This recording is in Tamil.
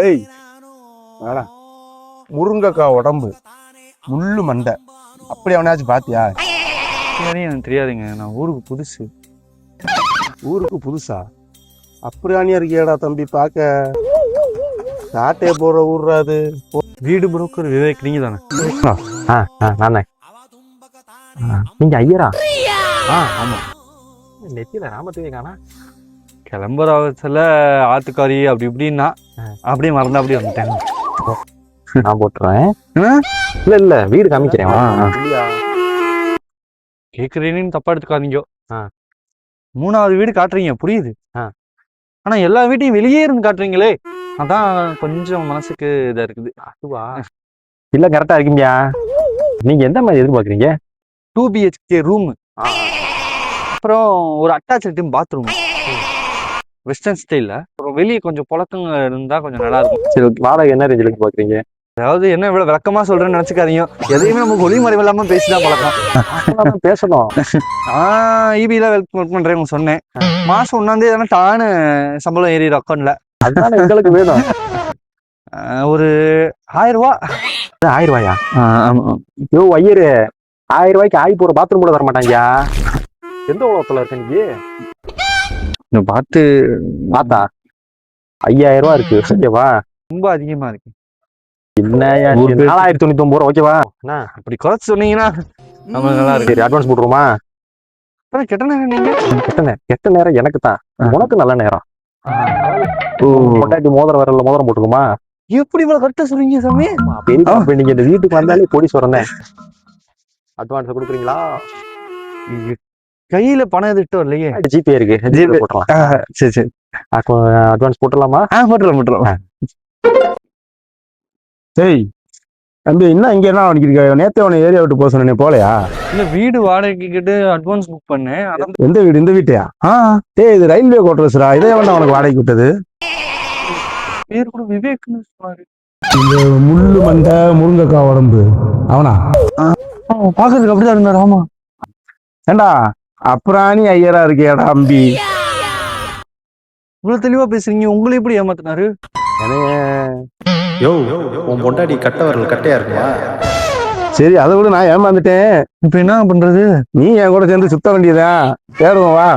ஏய் வாடா. முருங்கக்காய் உடம்பு முள்ளு மண்டை அப்படி அவனாச்சும் பாத்தியா? எனக்கு தெரியாதுங்க, நான் ஊருக்கு புதுசு. ஊருக்கு புதுசா? அப்படியானியா இருக்கியாடா தம்பி பார்க்க? காட்டே போற ஊர்றாது. வீடு புரோக்கர் விவேக் நீங்க தானே? நானே. நீங்க ஐயரா? ஆமா. நெத்தியில ராமத்துவே காணா. கிளம்புற அவசரத்துல ஆத்துக்காரி அப்படி இப்படின்னா அப்படியே மறந்து அப்படியே வந்துட்டேன். நான் போட்டுறேன். இல்ல வீடு காமிக்கிறேன். கேக்குறேன்னு தப்பா எடுத்துக்காதீங்க. 3வது வீடு காட்டுறீங்க, புரியுது. ஆனா எல்லா வீட்டையும் வெளியே இருந்து காட்டுறீங்களே, அதான் கொஞ்சம் மனசுக்கு இதா இருக்குது. அதுவா? இல்ல கரெக்டா இருக்கீங்க. நீங்க எந்த மாதிரி எதிர்பார்க்குறீங்க? 2 BHK ரூம், அப்புறம் ஒரு அட்டாச் பாத்ரூம் வெஸ்டர்ன் ஸ்டைல்ல, அப்புறம் வெளியே கொஞ்சம் புழக்கங்க இருந்தா கொஞ்சம் நல்லா இருக்கும். சரி, வாடகை என்ன ரேஞ்சிலுக்கு பாக்குறீங்க? அதாவது என்ன இவ்வளவு விளக்கமா சொல்றேன்னு நினைச்சுக்காதீங்க. எதையுமே நமக்கு ஒளிமறைவு இல்லாம பேசிதான் பழக்கம். பேசணும். இபில ஒர்க் பண்றேன் சொன்னேன். மாசம் 1ஆம் தேதி தானே டான்னு சம்பளம் ஏறிடும் அக்கௌண்ட்ல. அதுதான் எங்களுக்கு வேணும். ஒரு 1000 ரூபாய். 1000 ரூபாயா? ஐயோ ஐயரு, 1000 ரூபாய்க்கு ஆகி போற பாத்ரூம் கூட தர மாட்டாங்க. எந்த உலகத்துல இருக்க நீ? பார்த்து பார்த்தா 5000 ரூபா இருக்கு. ஓகேவா? ரொம்ப அதிகமா இருக்கு. என்னையா 4099 ரூபா? ஓகேவா? அப்படி குறைச்சு சொன்னீங்கன்னா நம்ம நல்லா இருக்கு. சரி, அட்வான்ஸ் போட்டுருமா? கெட்ட நேரம் நீங்க. கெட்ட நேரம் எனக்கு தான், உனக்கு நல்ல நேரம். பொட்டாட்டி மோதிரம் வரல, மோதிரம் போட்டுக்குமா? எப்படி இவ்வளவு கரெக்டா சொல்றீங்க சாமி? நீங்க இந்த வீட்டுக்கு வந்தாலே போலீஸ் வரேன். அட்வான்ஸ் கொடுக்குறீங்களா? கையில பணம் எதிர்ட்டு வரலையே. ஜிபே இருக்கு, ஜிபே போட்டுடலாம். சரி சரி, அட்வான்ஸ் போட்டுடலாமா? போட்டுடலாம். சரி தம்பி, என்ன இங்க என்ன அவனுக்கு நேத்தே அவனை ஏரியா விட்டு போக சொன்னே, போலையா? இல்ல, வீடு வாடகைக்கு கிட்ட அட்வான்ஸ் புக் பண்ணேன். எந்த வீடு? இந்த வீட்டையா? இது ரயில்வே குவார்டர்ஸ்ரா. இதே வேணா அவனுக்கு வாடகைக்கு விட்டது. பேர் கூட விவேக்னு சொன்னாரு. இந்த முள்ளு மண்டை முருங்கக்காய் உடம்பு அவனா? பாக்குறதுக்கு அப்படிதான் இருந்தாரு. ஆமா. ஏண்டா அப்புறாணி ஐயரா இருக்கியாடா அம்பி? இவ்வளவு தெளிவா பேசுறீங்க, உங்களை எப்படி ஏமாத்தினாரு? யோ, உன் பொண்டாடி கட்ட வரல கட்டையா இருக்குமா? சரி, அதை விட நான் ஏமாந்துட்டேன். இப்ப என்ன பண்றது? நீ என் கூட சேர்ந்து சுத்த வேண்டியதா? தேடுவோம் வா.